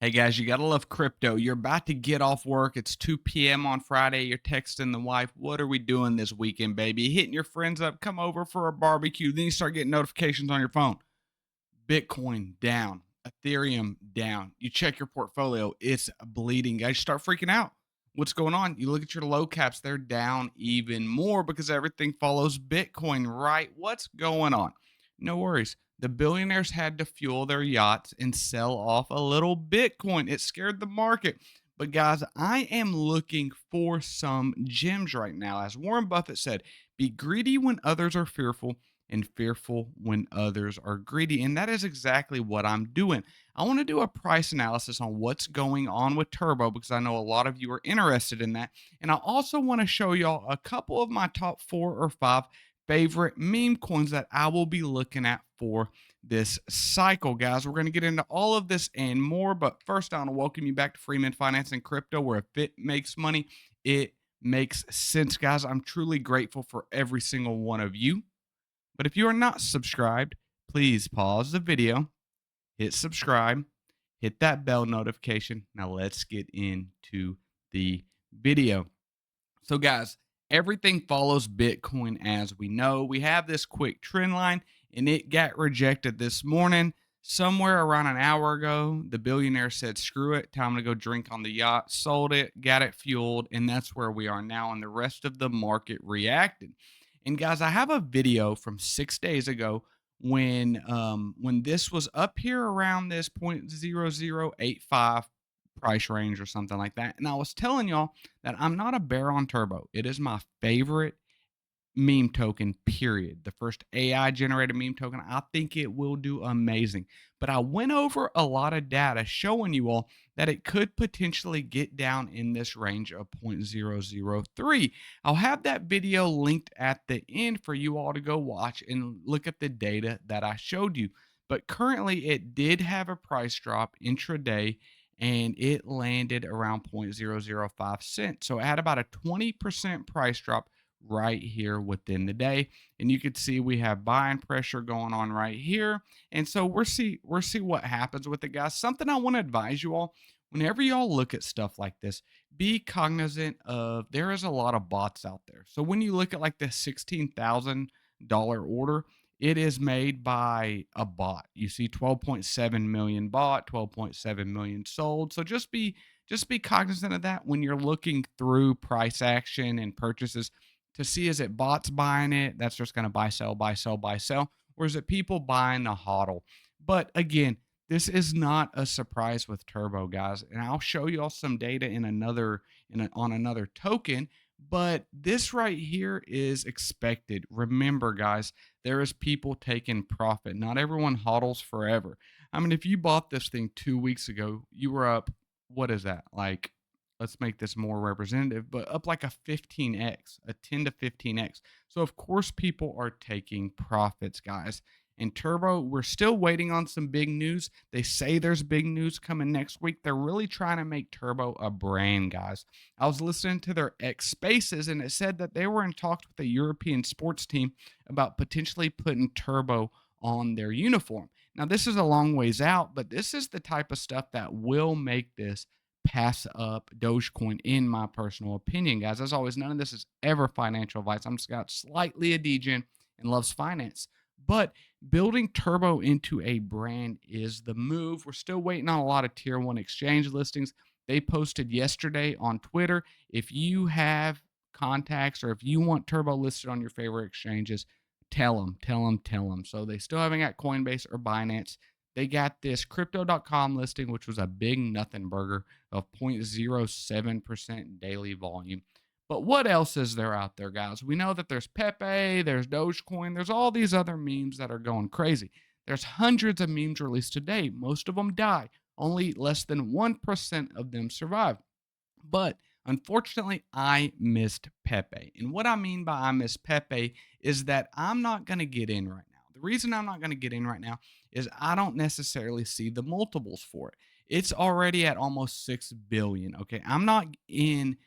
Hey guys, you gotta love crypto. You're about to get off work. It's 2 p.m. on Friday. You're texting the wife, "What are we doing this weekend, baby?" Hitting your friends up, "Come over for a barbecue." Then you start getting notifications on your phone. Bitcoin down, Ethereum down. You check your portfolio, it's bleeding. Guys, start freaking out. What's going on? You look at your low caps, they're down even more because everything follows Bitcoin, right? What's going on? No worries. The billionaires had to fuel their yachts and sell off a little Bitcoin. It scared the market. But guys, I am looking for some gems right now. As Warren Buffett said, be greedy when others are fearful and fearful when others are greedy. And that is exactly what I'm doing. I want to do a price analysis on what's going on with Turbo because I know a lot of you are interested in that. And I also want to show y'all a couple of my top 4 or 5 favorite meme coins that I will be looking at for this cycle, guys. We're going to get into all of this and more. But first, I want to welcome you back to Freeman Finance and Crypto, where if it makes money, it makes sense, guys. I'm truly grateful for every single one of you. But if you are not subscribed, please pause the video, hit subscribe, hit that bell notification. Now let's get into the video. So, guys, everything follows Bitcoin as we know. We have this quick trend line, and it got rejected this morning. Somewhere around an hour ago, the billionaire said, "Screw it, time to go drink on the yacht," sold it, got it fueled, and that's where we are now. And the rest of the market reacted. And guys, I have a video from 6 days ago when this was up here around this 0.0085 price range or something like that. And I was telling y'all that I'm not a bear on Turbo. It is my favorite meme token, period. The first AI generated meme token. I think it will do amazing. But I went over a lot of data showing you all that it could potentially get down in this range of 0.003. I'll have that video linked at the end for you all to go watch and look at the data that I showed you. But currently, it did have a price drop intraday and it landed around 0.005 cents. So it had about a 20% price drop right here within the day. And you can see we have buying pressure going on right here. And so we'll see what happens with it, guys. Something I want to advise you all, whenever y'all look at stuff like this, be cognizant of there is a lot of bots out there. So when you look at like the $16,000 order, it is made by a bot. You see 12.7 million bought, 12.7 million sold. So just be cognizant of that when you're looking through price action and purchases to see, is it bots buying it? That's just going to buy, sell, buy, sell, buy, sell. Or is it people buying the hodl? But again, this is not a surprise with Turbo, guys. And I'll show you all some data on another token. But this right here is expected. Remember, guys, there is people taking profit. Not everyone hodls forever. I mean, if you bought this thing 2 weeks ago, you were up, what is that? Like, let's make this more representative, but up like a 15x, a 10 to 15x. So, of course, people are taking profits, guys. And Turbo, we're still waiting on some big news. They say there's big news coming next week. They're really trying to make Turbo a brand, guys. I was listening to their X Spaces, and it said that they were in talks with a European sports team about potentially putting Turbo on their uniform. Now, this is a long ways out, but this is the type of stuff that will make this pass up Dogecoin, in my personal opinion, guys. As always, none of this is ever financial advice. I'm just got slightly a degen and loves finance. But building Turbo into a brand is the move. We're still waiting on a lot of tier one exchange listings. They posted yesterday on Twitter. If you have contacts or if you want Turbo listed on your favorite exchanges, tell them, tell them, tell them. So they still haven't got Coinbase or Binance. They got this crypto.com listing, which was a big nothing burger of 0.07% daily volume. But what else is there out there, guys? We know that there's Pepe, there's Dogecoin, there's all these other memes that are going crazy. There's hundreds of memes released today. Most of them die. Only less than 1% of them survive. But unfortunately, I missed Pepe. And what I mean by I missed Pepe is that I'm not going to get in right now. The reason I'm not going to get in right now is I don't necessarily see the multiples for it. It's already at almost 6 billion. Okay. I'm not in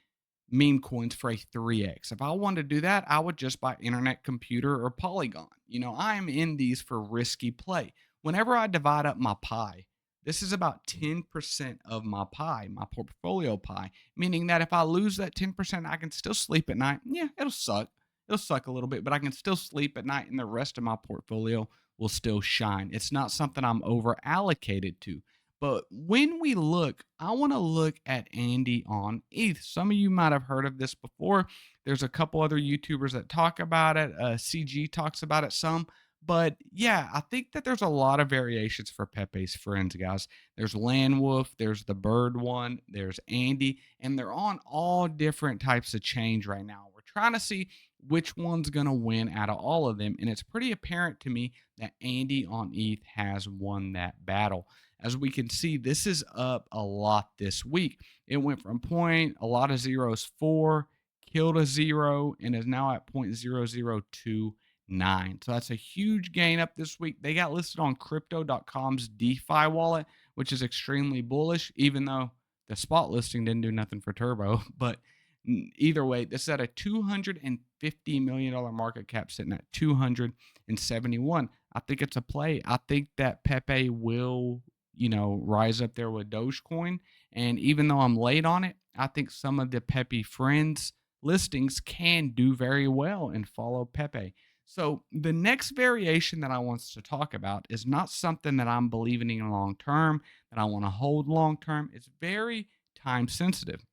meme coins for a 3x. If I wanted to do that, I would just buy Internet Computer or Polygon. I am in these for risky play. Whenever I divide up my pie, This is about 10% of my pie, my portfolio pie, meaning that if I lose that 10%, I can still sleep at night. Yeah, it'll suck. It'll suck a little bit, but I can still sleep at night and the rest of my portfolio will still shine. It's not something I'm over allocated to. But when we look, I want to look at Andy on ETH. Some of you might have heard of this before. There's a couple other YouTubers that talk about it. CG talks about it some. But yeah, I think that there's a lot of variations for Pepe's friends, guys. There's Landwolf, there's the Bird one, there's Andy, and they're on all different types of change right now. We're trying to see which one's going to win out of all of them. And it's pretty apparent to me that Andy on ETH has won that battle. As we can see, this is up a lot this week. It went from point, a lot of zeros, 4, killed a 0, and is now at 0.0029. So that's a huge gain up this week. They got listed on crypto.com's DeFi wallet, which is extremely bullish, even though the spot listing didn't do nothing for Turbo. But either way, this is at a $250 million market cap, sitting at 271. I think it's a play. I think that Pepe will, rise up there with Dogecoin. And even though I'm late on it, I think some of the Pepe friends listings can do very well and follow Pepe. So the next variation that I want to talk about is not something that I'm believing in long term, that I want to hold long term. It's very time sensitive.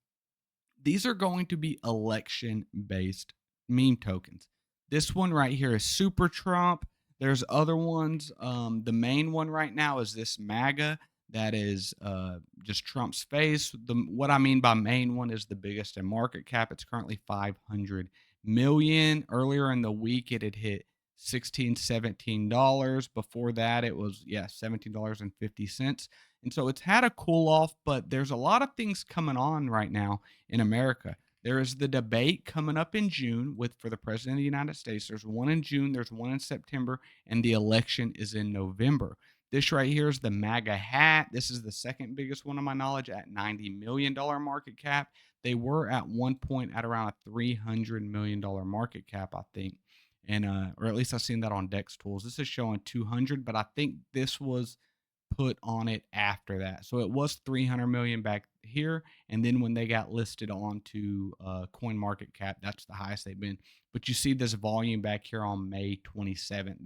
These are going to be election based meme tokens. This one right here is Super Trump. There's other ones. The main one right now is this MAGA that is just Trump's face. What I mean by main one is the biggest in market cap. It's currently 500 million. Earlier in the week, it had hit $16, $17. Before that, it was $17.50. And so it's had a cool off, but there's a lot of things coming on right now in America. There is the debate coming up in June for the president of the United States. There's one in June, there's one in September, and the election is in November. This right here is the MAGA hat. This is the second biggest one of my knowledge at $90 million market cap. They were at one point at around a $300 million market cap, I think. And or at least I've seen that on Dex Tools. This is showing 200, but I think this was put on it after that. So it was 300 million back here, and then when they got listed onto Coin Market Cap, that's the highest they've been. But you see this volume back here on May 27th.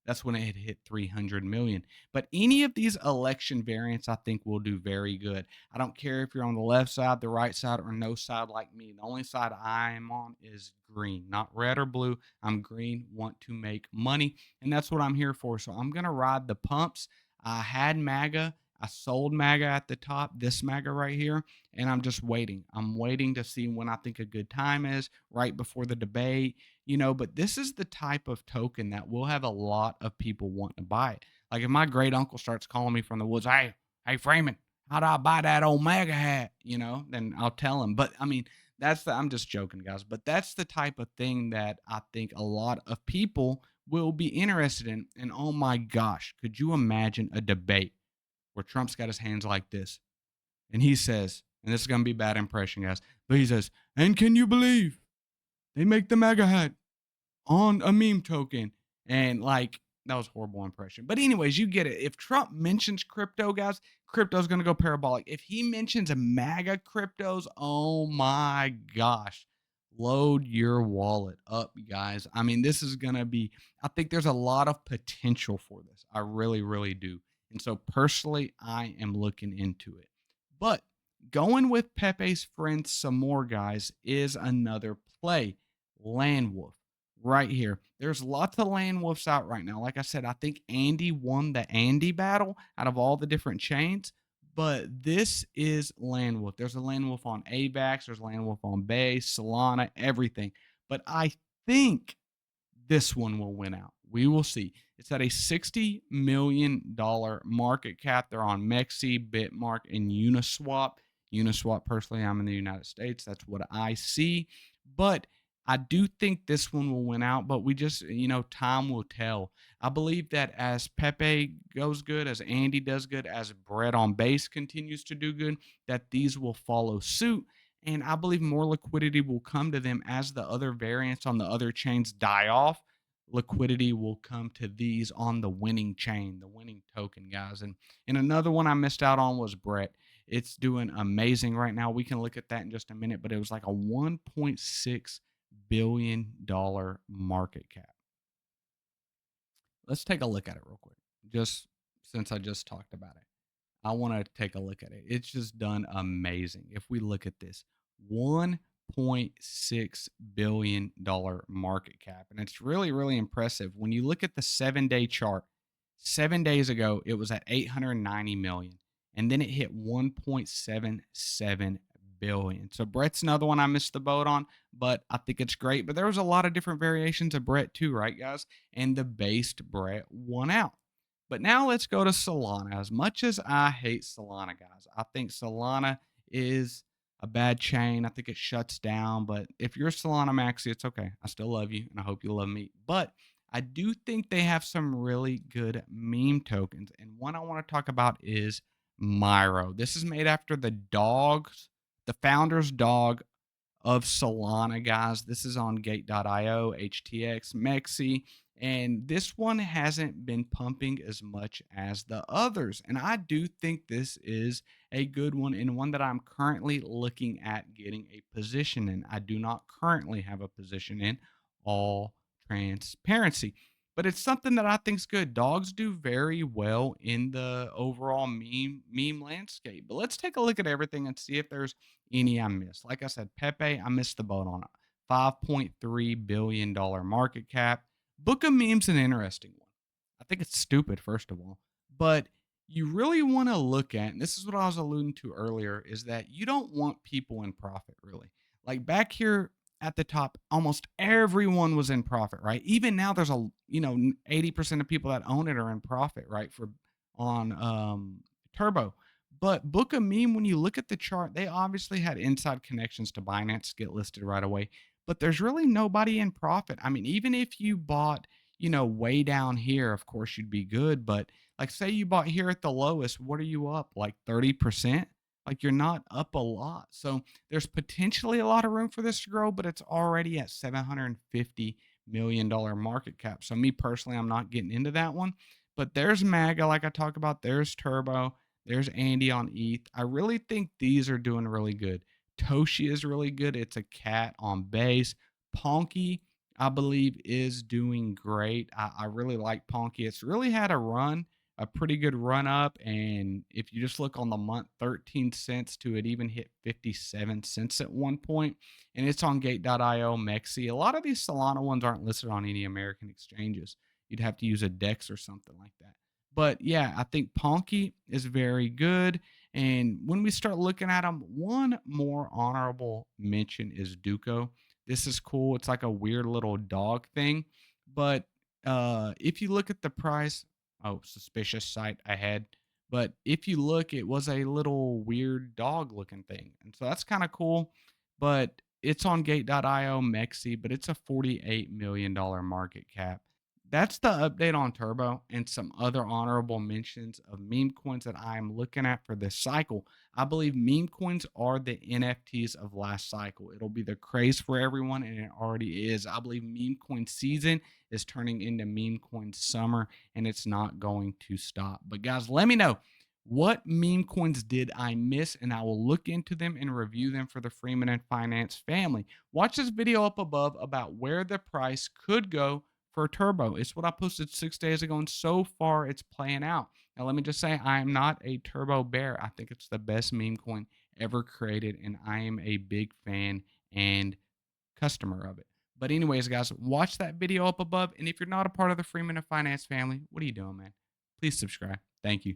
That's when it had hit 300 million. But any of these election variants, I think, will do very good. I don't care if you're on the left side, the right side, or no side like me. The only side I am on is green, not red or blue. I'm green, want to make money, and that's what I'm here for. So I'm going to ride the pumps. I had MAGA. I sold MAGA at the top, this MAGA right here, and I'm just waiting. I'm waiting to see when I think a good time is, right before the debate, but this is the type of token that will have a lot of people wanting to buy it. Like if my great uncle starts calling me from the woods, hey, Freeman, how do I buy that old MAGA hat? Then I'll tell him. But I mean, I'm just joking, guys, but that's the type of thing that I think a lot of people will be interested in. And oh my gosh, could you imagine a debate where Trump's got his hands like this and he says, and this is going to be a bad impression, guys, but he says, and can you believe they make the MAGA hat on a meme token? And like, that was a horrible impression. But anyways, you get it. If Trump mentions crypto, guys, crypto's going to go parabolic. If he mentions a MAGA cryptos, oh my gosh, load your wallet up, guys. I mean, this is going to be, I think there's a lot of potential for this. I really, really do. And so personally, I am looking into it. But going with Pepe's friends some more, guys, is another play. Landwolf right here. There's lots of land wolves out right now. Like I said, I think Andy won the Andy battle out of all the different chains, but this is land wolf. There's a land wolf on AVAX, there's a land wolf on Base, Solana, everything. But I think this one will win out. We will see. It's at a $60 million market cap. They're on Mexi, Bitmark, and Uniswap. Uniswap, personally, I'm in the United States. That's what I see. But I do think this one will win out, but we just, time will tell. I believe that as Pepe goes good, as Andy does good, as Bread on Base continues to do good, that these will follow suit. And I believe more liquidity will come to them as the other variants on the other chains die off. liquidity will come to these on the winning chain, the winning token, guys. And another one I missed out on was Brett. It's doing amazing right now. We can look at that in just a minute, but it was like a $1.6 billion market cap. Let's take a look at it real quick. Just since I just talked about it, I want to take a look at it. It's just done amazing. If we look at this, $1.6 billion market cap. And it's really, really impressive. When you look at the 7-day chart, 7 days ago, it was at 890 million. And then it hit 1.77 billion. So Brett's another one I missed the boat on, but I think it's great. But there was a lot of different variations of Brett too, right, guys? And the based Brett won out. But now let's go to Solana. As much as I hate Solana, guys, I think Solana is a bad chain. I think it shuts down. But if you're a Solana maxi, it's okay. I still love you and I hope you love me. But I do think they have some really good meme tokens. And one I want to talk about is Myro. This is made after the founder's dog of Solana, guys. This is on Gate.io, HTX, Mexi, and this one hasn't been pumping as much as the others. And I do think this is a good one and one that I'm currently looking at getting a position in. I do not currently have a position in, all transparency. But it's something that I think is good. Dogs do very well in the overall meme landscape. But let's take a look at everything and see if there's any I missed. Like I said, Pepe, I missed the boat on it. $5.3 billion market cap. Book of Meme's an interesting one. I think it's stupid, first of all. But you really want to look at, and this is what I was alluding to earlier, is that you don't want people in profit, really. Like back here at the top, almost everyone was in profit, right? Even now, there's 80% of people that own it are in profit, right? For on Turbo. But Book a Meme, when you look at the chart, they obviously had inside connections to Binance get listed right away. But there's really nobody in profit. I mean, even if you bought, way down here, of course you'd be good. But like, say you bought here at the lowest, what are you up? Like 30%? Like, you're not up a lot. So there's potentially a lot of room for this to grow, but it's already at $750 million market cap. So me personally, I'm not getting into that one. But there's MAGA, like I talked about. There's Turbo. There's Andy on ETH. I really think these are doing really good. Toshi is really good. It's a cat on base. Ponky, I believe, is doing great. I really like Ponky. It's really had a pretty good run up. And if you just look on the month, 13 cents to it even hit 57 cents at one point. And it's on Gate.io, Mexi. A lot of these Solana ones aren't listed on any American exchanges. You'd have to use a DEX or something like that. But yeah, I think Ponky is very good. And when we start looking at them, one more honorable mention is Duco. This is cool. It's like a weird little dog thing. But if you look at the price, oh, suspicious site ahead. But if you look, it was a little weird dog looking thing. And so that's kind of cool. But it's on Gate.io, Mexi, but it's a $48 million market cap. That's the update on Turbo and some other honorable mentions of meme coins that I'm looking at for this cycle. I believe meme coins are the NFTs of last cycle. It'll be the craze for everyone, and it already is. I believe meme coin season is turning into meme coin summer, and it's not going to stop. But guys, let me know, what meme coins did I miss? And I will look into them and review them for the Freeman and Finance family. Watch this video up above about where the price could go for Turbo. It's what I posted 6 days ago, and so far it's playing out. Now, let me just say, I am not a Turbo bear. I think it's the best meme coin ever created, and I am a big fan and customer of it. But anyways, guys, watch that video up above. And if you're not a part of the Freeman and Finance family, what are you doing, man? Please subscribe. Thank you.